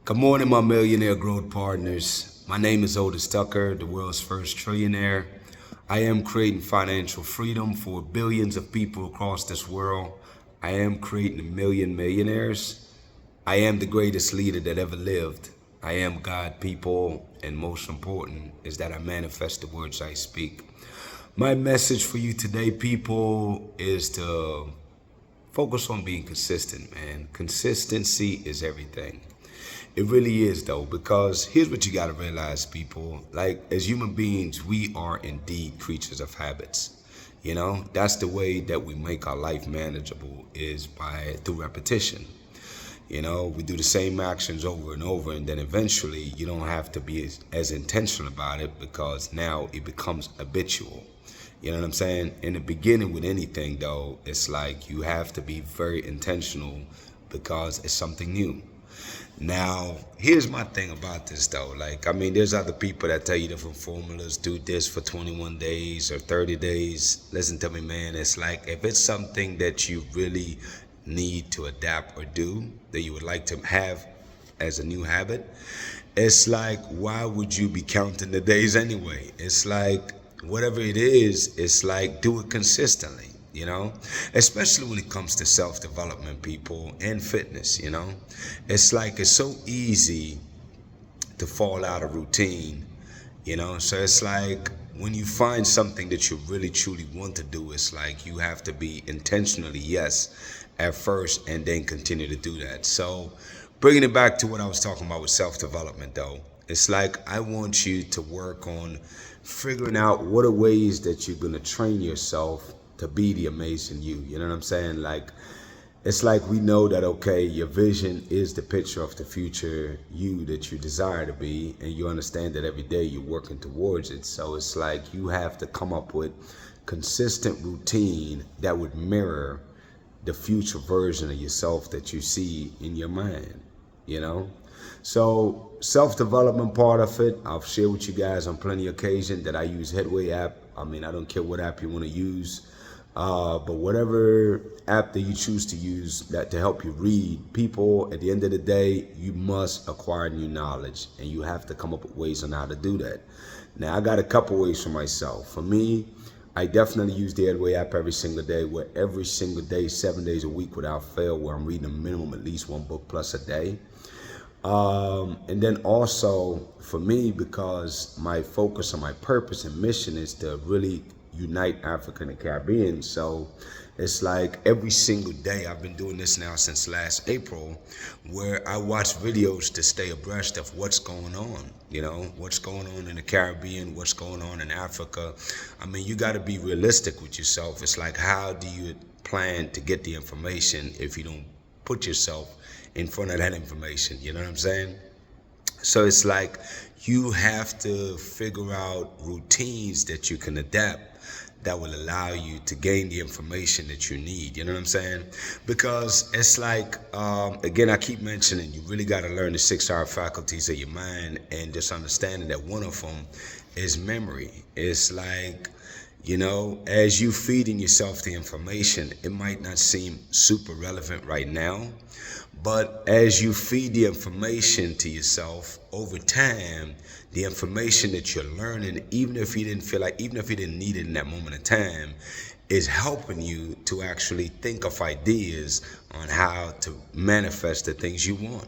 Good morning, my millionaire growth partners. My name is Otis Tucker, the world's first trillionaire. I am creating financial freedom for billions of people across this world. I am creating a million millionaires. I am the greatest leader that ever lived. I am God, people, and most important is that I manifest the words I speak. My message for you today, people, is to focus on being consistent, man. Consistency is everything. It really is, though, because here's what you got to realize, people. Like, as human beings, we are indeed creatures of habits. That's the way that we make our life manageable is by through repetition. We do the same actions over and over, and then eventually you don't have to be as intentional about it because now it becomes habitual. You know what I'm saying? In the beginning with anything, though, it's like you have to be very intentional because it's something new. Now, here's my thing about this, though. There's other people that tell you different formulas, do this for 21 days or 30 days. Listen to me, man. It's like if it's something that you really need to adapt or do, that you would like to have as a new habit, it's like, why would you be counting the days anyway? It's like, whatever it is, it's like, do it consistently. Especially when it comes to self-development, people, and fitness. It's like it's so easy to fall out of routine. So it's like when you find something that you really truly want to do, it's like you have to be intentionally yes at first and then continue to do that. So bringing it back to what I was talking about with self-development, though, it's like I want you to work on figuring out what are ways that you're going to train yourself to be the amazing you. You know what I'm saying? Like, it's like we know that, okay, your vision is the picture of the future you that you desire to be, and you understand that every day you're working towards it. So it's like you have to come up with consistent routine that would mirror the future version of yourself that you see in your mind. So self-development part of it, I've shared with you guys on plenty of occasions that I use Headway app. I don't care what app you want to use. But whatever app that you choose to use that to help you read, people, at the end of the day, you must acquire new knowledge and you have to come up with ways on how to do that. Now, I got a couple ways for myself. For me, I definitely use the Headway app every single day, where every single day, 7 days a week without fail, where I'm reading a minimum at least one book plus a day. And then also for me, because my focus and my purpose and mission is to really unite Africa and the Caribbean. So it's like every single day, I've been doing this now since last April, where I watch videos to stay abreast of what's going on, what's going on in the Caribbean, what's going on in Africa. You got to be realistic with yourself. It's like, how do you plan to get the information if you don't put yourself in front of that information? You know what I'm saying? So it's like you have to figure out routines that you can adapt that will allow you to gain the information that you need. You know what I'm saying? Because it's like, again, I keep mentioning, you really got to learn the 6 faculties of your mind, and just understanding that one of them is memory. It's like, as you feeding yourself the information, it might not seem super relevant right now, but as you feed the information to yourself over time, the information that you're learning, even if you didn't need it in that moment of time, is helping you to actually think of ideas on how to manifest the things you want.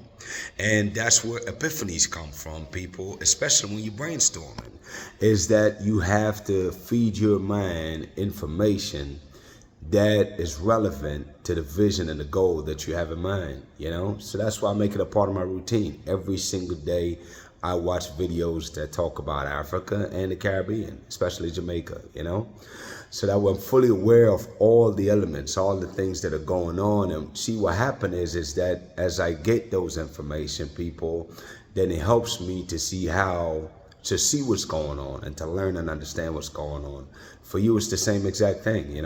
And that's where epiphanies come from, people, especially when you're brainstorming, is that you have to feed your mind information that is relevant to the vision and the goal that you have in mind. So that's why I make it a part of my routine. Every single day I watch videos that talk about Africa and the Caribbean, especially Jamaica, so that I'm fully aware of all the elements, all the things that are going on. And see, what happened is that as I get those information, people, then it helps me to see what's going on and to learn and understand what's going on. For you, it's the same exact thing,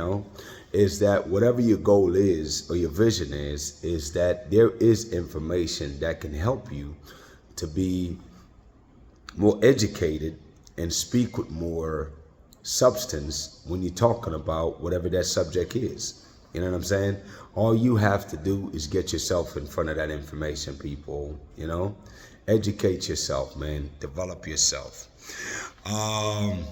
is that whatever your goal is or your vision is that there is information that can help you to be more educated and speak with more substance when you're talking about whatever that subject is. You know what I'm saying? All you have to do is get yourself in front of that information, people. You know, educate yourself, man. Develop yourself. Um,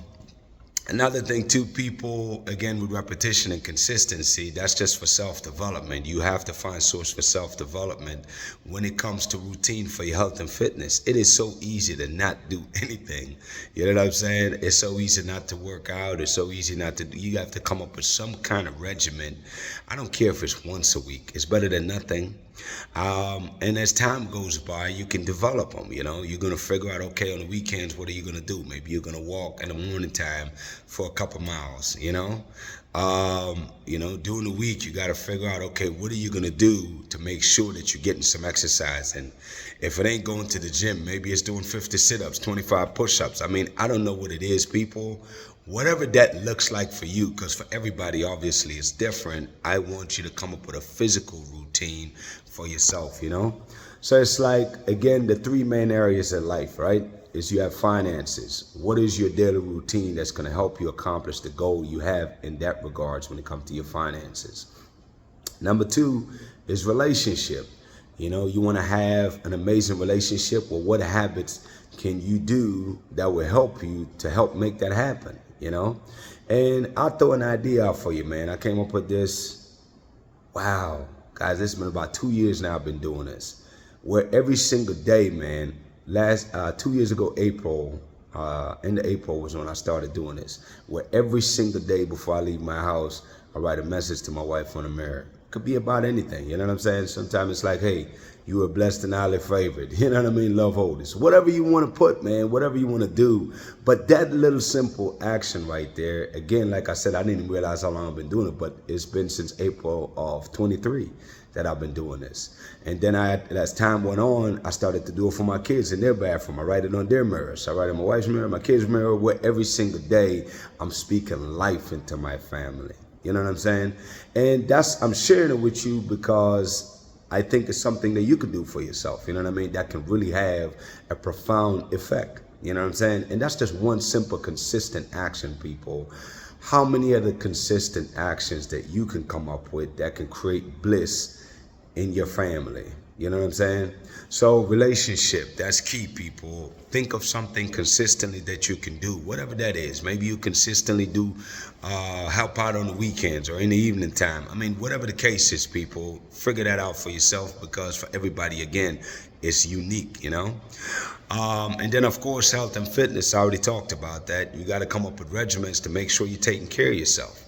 Another thing too, people, again, with repetition and consistency, that's just for self-development. You have to find source for self-development when it comes to routine for your health and fitness. It is so easy to not do anything. You know what I'm saying? It's so easy not to work out. It's so easy not to, you have to come up with some kind of regimen. I don't care if it's once a week. It's better than nothing. And as time goes by, you can develop them. You know, you're going to figure out, okay, on the weekends, what are you going to do? Maybe you're going to walk in the morning time for a couple miles, during the week, you got to figure out, okay, what are you going to do to make sure that you're getting some exercise? And if it ain't going to the gym, maybe it's doing 50 sit-ups, 25 push-ups. I mean, I don't know what it is, people. Whatever that looks like for you, because for everybody, obviously, it's different. I want you to come up with a physical routine for yourself, So it's like, again, the three main areas in life, right? Is you have finances. What is your daily routine that's going to help you accomplish the goal you have in that regards when it comes to your finances? Number two is relationship. You want to have an amazing relationship. Well, what habits can you do that will help you to help make that happen? And I'll throw an idea out for you, man. I came up with this. Wow, guys, it's been about 2 years now I've been doing this, where every single day, man, 2 years ago, end of April was when I started doing this, where every single day before I leave my house, I write a message to my wife on the mirror. Could be about anything, you know what I'm saying? Sometimes it's like, hey, you were blessed and highly favored, you know what I mean? Love, Otis. Whatever you want to put, man, whatever you want to do. But that little simple action right there, again, like I said, I didn't realize how long I've been doing it, but it's been since April of 23 that I've been doing this. And then as time went on, I started to do it for my kids in their bathroom. I write it on their mirrors. I write it on my wife's mirror, my kids' mirror, where every single day I'm speaking life into my family. You know what I'm saying? And I'm sharing it with you because I think it's something that you can do for yourself. You know what I mean? That can really have a profound effect. You know what I'm saying? And that's just one simple, consistent action, people. How many other consistent actions that you can come up with that can create bliss in your family? You know what I'm saying? So relationship, that's key, people. Think of something consistently that you can do, whatever that is. Maybe you consistently do help out on the weekends or in the evening time. I mean, whatever the case is, people, figure that out for yourself, because for everybody, again, it's unique, And then, of course, health and fitness. I already talked about that. You got to come up with regimens to make sure you're taking care of yourself.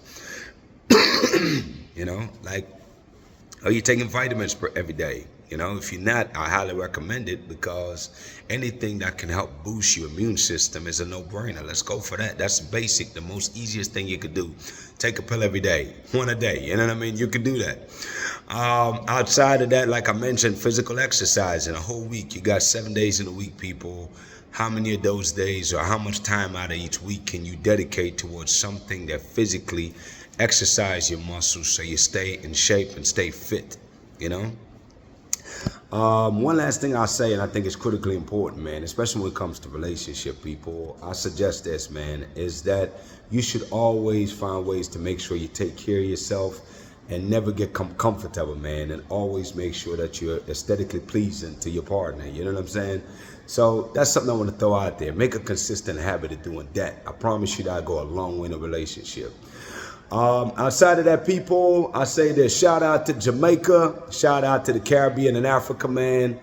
Like, are you taking vitamins every day? If you're not, I highly recommend it, because anything that can help boost your immune system is a no-brainer. Let's go for that. That's basic, the most easiest thing you could do. Take a pill every day, one a day. You know what I mean? You can do that. Outside of that, like I mentioned, physical exercise in a whole week. You got 7 days in a week, people. How many of those days, or how much time out of each week can you dedicate towards something that physically exercise your muscles so you stay in shape and stay fit, One last thing I'll say, and I think it's critically important, man, especially when it comes to relationship, people, I suggest this, man, is that you should always find ways to make sure you take care of yourself and never get comfortable, man, and always make sure that you're aesthetically pleasing to your partner. You know what I'm saying? So that's something I want to throw out there. Make a consistent habit of doing that. I promise you that'll go a long way in a relationship. Outside of that, people, I say this: shout out to Jamaica, shout out to the Caribbean and Africa, man.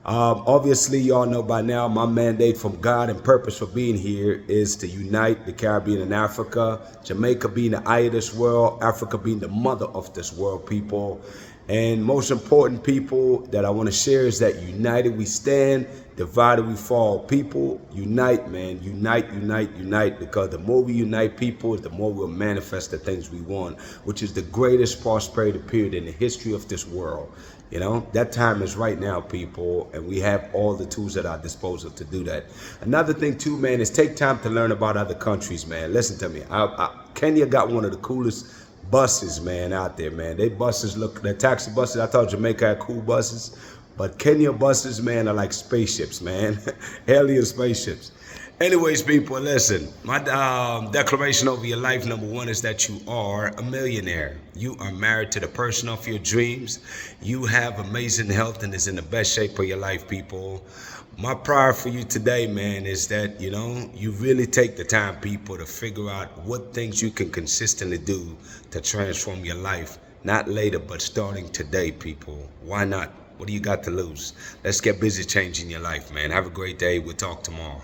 Obviously, y'all know by now my mandate from God and purpose for being here is to unite the Caribbean and Africa. Jamaica being the eye of this world, Africa being the mother of this world, people. And most important, people, that I want to share is that united we stand, divided we fall. People, unite, man. Unite, unite, unite. Because the more we unite, people, the more we'll manifest the things we want, which is the greatest prosperity period in the history of this world. That time is right now, people, and we have all the tools at our disposal to do that. Another thing, too, man, is take time to learn about other countries, man. Listen to me. Kenya got one of the coolest buses, man, out there, man. They buses they're taxi buses. I thought Jamaica had cool buses, but Kenya buses, man, are like spaceships, man. Alien spaceships. Anyways, people, listen. My declaration over your life, number one, is that you are a millionaire. You are married to the person of your dreams. You have amazing health and is in the best shape of your life, people. My prayer for you today, man, is that, you really take the time, people, to figure out what things you can consistently do to transform your life. Not later, but starting today, people. Why not? What do you got to lose? Let's get busy changing your life, man. Have a great day. We'll talk tomorrow.